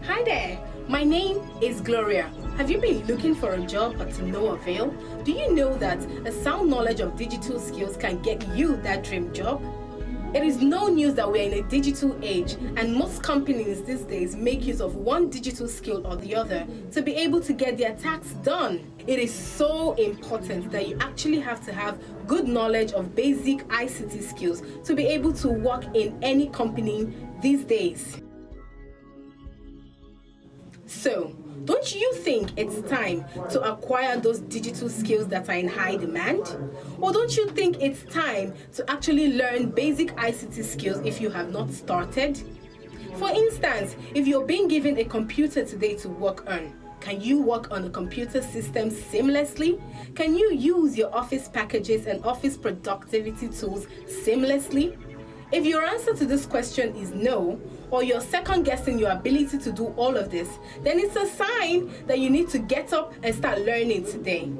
Hi there, my name is Gloria. Have you been looking for a job but to no avail? Do you know that a sound knowledge of digital skills can get you that dream job? It is no news that we are in a digital age, and most companies these days make use of one digital skill or the other to be able to get their tasks done. It is so important that you actually have to have good knowledge of basic ICT skills to be able to work in any company these days. So, don't you think it's time to acquire those digital skills that are in high demand? Or don't you think it's time to actually learn basic ICT skills if you have not started? For instance, if you're being given a computer today to work on, can you work on the computer system seamlessly? Can you use your office packages and office productivity tools seamlessly? If your answer to this question is no, or you're second guessing your ability to do all of this, then it's a sign that you need to get up and start learning today.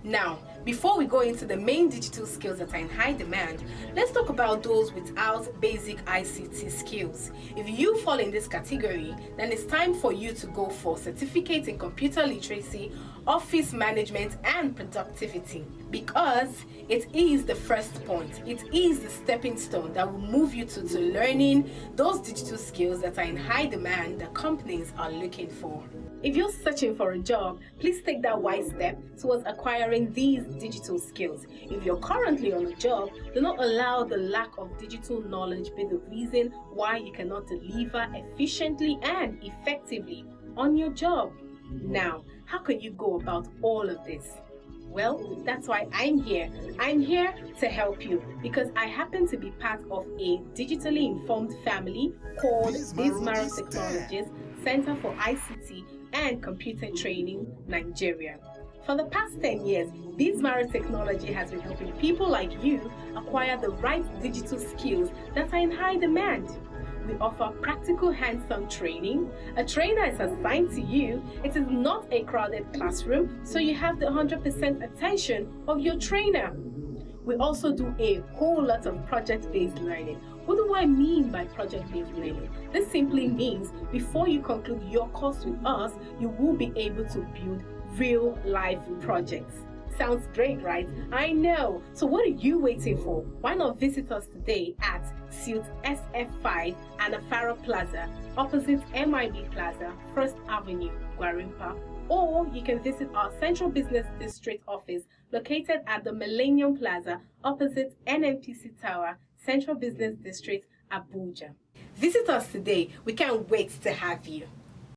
Now, before we go into the main digital skills that are in high demand, let's talk about those without basic ICT skills. If you fall in this category, then it's time for you to go for certificate in computer literacy, office management, and productivity, because it is the first point. It is the stepping stone that will move you to learning those digital skills that are in high demand that companies are looking for. If you're searching for a job, please take that wise step towards acquiring these digital skills. If you're currently on a job, do not allow the lack of digital knowledge be the reason why you cannot deliver efficiently and effectively on your job. Now, how can you go about all of this? Well, that's why I'm here. I'm here to help you because I happen to be part of a digitally informed family called Bismarck Technologies Center for ICT and Computer Training, Nigeria. For the past 10 years, Bismarck Technology has been helping people like you acquire the right digital skills that are in high demand. We offer practical hands-on training. A trainer is assigned to you. It is not a crowded classroom, so you have the 100% attention of your trainer. We also do a whole lot of project-based learning. What do I mean by project-based learning? This simply means before you conclude your course with us, you will be able to build real-life projects. Sounds great, right? I know. So what are you waiting for? Why not visit us today at Suite SF5 Anafara Plaza, opposite MIB Plaza, First Avenue, Gwarimpa. Or you can visit our Central Business District office located at the Millennium Plaza, opposite NNPC Tower, Central Business District, Abuja. Visit us today. We can't wait to have you.